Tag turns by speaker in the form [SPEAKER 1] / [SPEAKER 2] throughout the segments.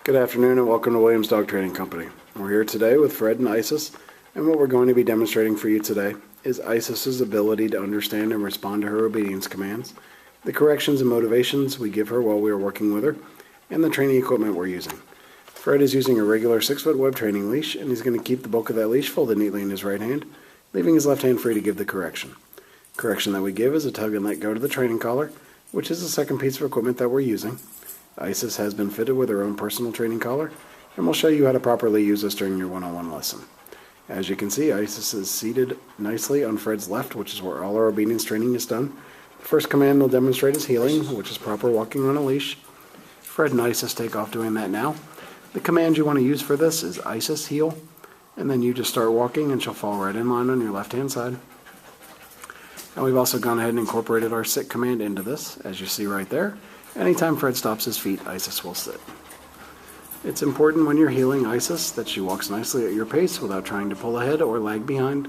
[SPEAKER 1] Good afternoon and welcome to Williams Dog Training Company. We're here today with Fred and Isis, and what we're going to be demonstrating for you today is Isis's ability to understand and respond to her obedience commands, the corrections and motivations we give her while we are working with her, and the training equipment we're using. Fred is using a regular 6-foot web training leash, and he's going to keep the bulk of that leash folded neatly in his right hand, leaving his left hand free to give the correction. Correction that we give is a tug and let go to the training collar, which is the second piece of equipment that we're using. Isis has been fitted with her own personal training collar, and we'll show you how to properly use this during your one-on-one lesson. As you can see, Isis is seated nicely on Fred's left, which is where all our obedience training is done. The first command we'll demonstrate is heeling, which is proper walking on a leash. Fred and Isis take off doing that now. The command you want to use for this is Isis heel, and then you just start walking and she'll fall right in line on your left-hand side. And we've also gone ahead and incorporated our sit command into this, as you see right there. Anytime Fred stops his feet, Isis will sit. It's important when you're heeling Isis that she walks nicely at your pace without trying to pull ahead or lag behind.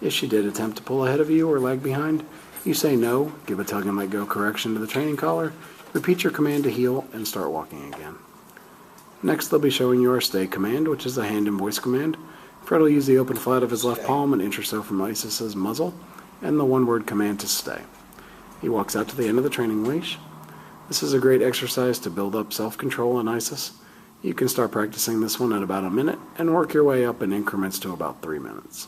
[SPEAKER 1] If she did attempt to pull ahead of you or lag behind, you say no, give a tug and let go correction to the training collar, repeat your command to heel, and start walking again. Next, they'll be showing you our stay command, which is a hand and voice command. Fred will use the open flat of his left palm an inch or so from Isis's muzzle, and the one-word command to stay. He walks out to the end of the training leash. This is a great exercise to build up self-control in Isis. You can start practicing this one at about a minute and work your way up in increments to about 3 minutes.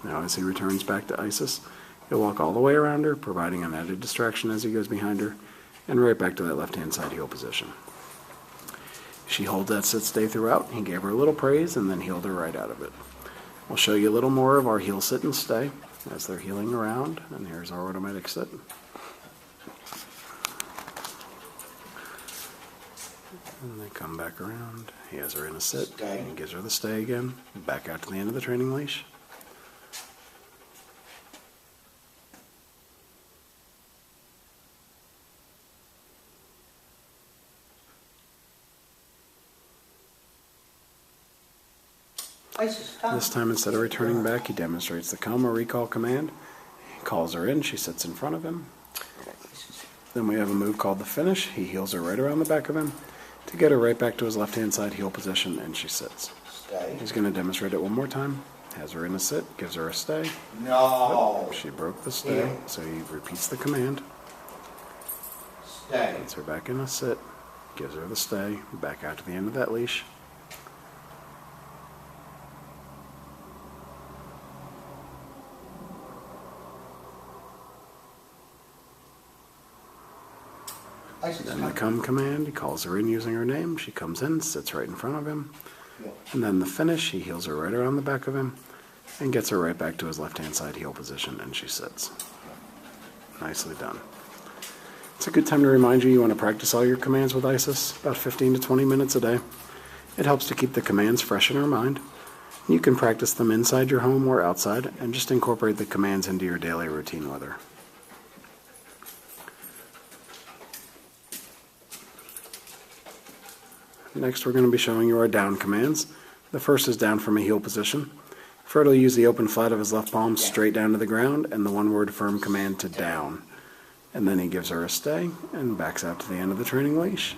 [SPEAKER 1] Now as he returns back to Isis, he'll walk all the way around her, providing an added distraction as he goes behind her, and right back to that left-hand side heel position. She holds that sit-stay throughout. He gave her a little praise and then heeled her right out of it. We'll show you a little more of our heel sit and stay as they're heeling around, and here's our automatic sit. And they come back around. He has her in a sit, and he gives her the stay again, back out to the end of the training leash. This time, instead of returning back, he demonstrates the come or recall command. He calls her in, she sits in front of him. Then we have a move called the finish. He heels her right around the back of him to get her right back to his left-hand side heel position, and she sits. He's going to demonstrate it one more time. Has her in a sit, gives her a stay.
[SPEAKER 2] No.
[SPEAKER 1] She broke the stay, so he repeats the command.
[SPEAKER 2] Stay.
[SPEAKER 1] Gets her back in a sit, gives her the stay, back out to the end of that leash. Then the come command, he calls her in using her name. She comes in, sits right in front of him. And then the finish, he heels her right around the back of him and gets her right back to his left-hand side heel position, and she sits. Nicely done. It's a good time to remind you want to practice all your commands with Isis, about 15 to 20 minutes a day. It helps to keep the commands fresh in her mind. You can practice them inside your home or outside and just incorporate the commands into your daily routine with her. Next, we're going to be showing you our down commands. The first is down from a heel position. Fred will use the open flat of his left palm straight down to the ground and the one-word firm command to down. And then he gives her a stay and backs out to the end of the training leash.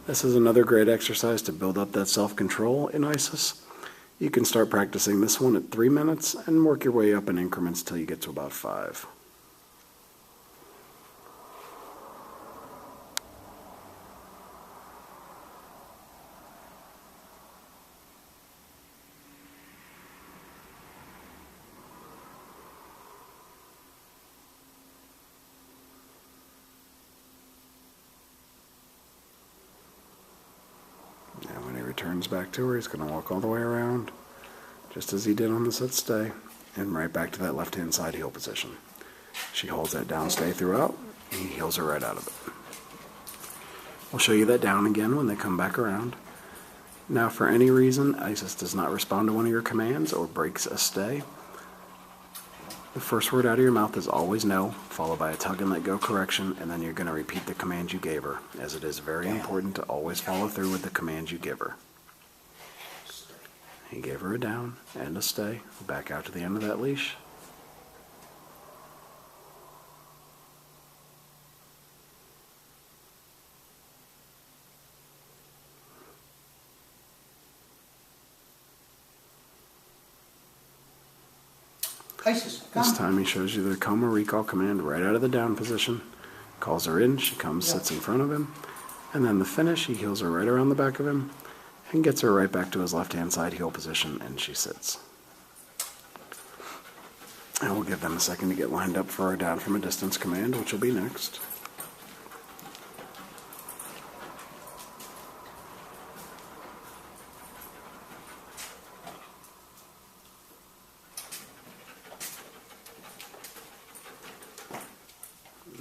[SPEAKER 1] This is another great exercise to build up that self-control in Isis. You can start practicing this one at 3 minutes and work your way up in increments till you get to about 5. Now when he returns back to her, he's going to walk all the way around, just as he did on the sit stay, and right back to that left-hand side heel position. She holds that down stay throughout, and he heels her right out of it. We'll show you that down again when they come back around. Now, for any reason Isis does not respond to one of your commands or breaks a stay, The first word out of your mouth is always no, followed by a tug and let go correction, and then you're going to repeat the command you gave her, as it is very important to always follow through with the command you give her. He gave her a down and a stay. Back out to the end of that leash.
[SPEAKER 2] Isis,
[SPEAKER 1] This time he shows you the coma recall command right out of the down position. Calls her in, she comes, sits in front of him. And then the finish, he heels her right around the back of him and gets her right back to his left-hand side heel position, and she sits. And we'll give them a second to get lined up for our down from a distance command, which will be next.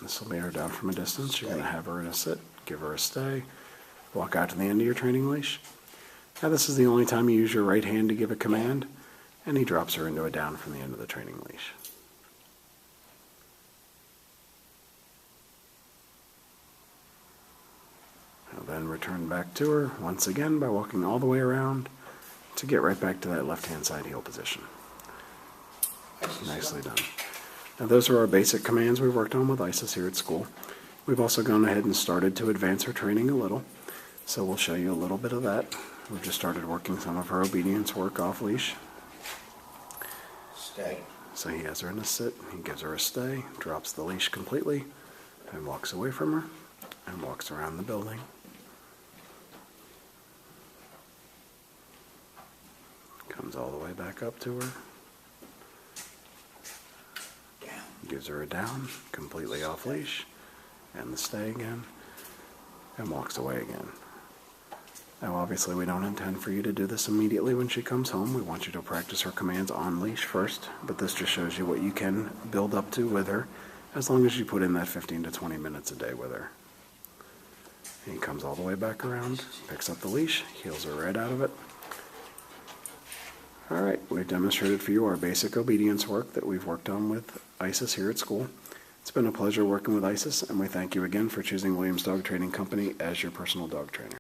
[SPEAKER 1] This will be her down from a distance. You're going to have her in a sit, give her a stay, walk out to the end of your training leash. Now this is the only time you use your right hand to give a command, and he drops her into a down from the end of the training leash. I'll then return back to her once again by walking all the way around to get right back to that left-hand side heel position. Nicely done. Now those are our basic commands we've worked on with Isis here at school. We've also gone ahead and started to advance her training a little, so we'll show you a little bit of that. We've just started working some of her obedience work off leash.
[SPEAKER 2] stay.
[SPEAKER 1] So he has her in a sit, he gives her a stay, drops the leash completely, and walks away from her, and walks around the building. Comes all the way back up to her. Gives her a down, completely off leash, and the stay again, and walks away again. Now obviously we don't intend for you to do this immediately when she comes home. We want you to practice her commands on leash first, but this just shows you what you can build up to with her as long as you put in that 15 to 20 minutes a day with her. And he comes all the way back around, picks up the leash, heels her right out of it. All right, we've demonstrated for you our basic obedience work that we've worked on with Isis here at school. It's been a pleasure working with Isis, and we thank you again for choosing Williams Dog Training Company as your personal dog trainer.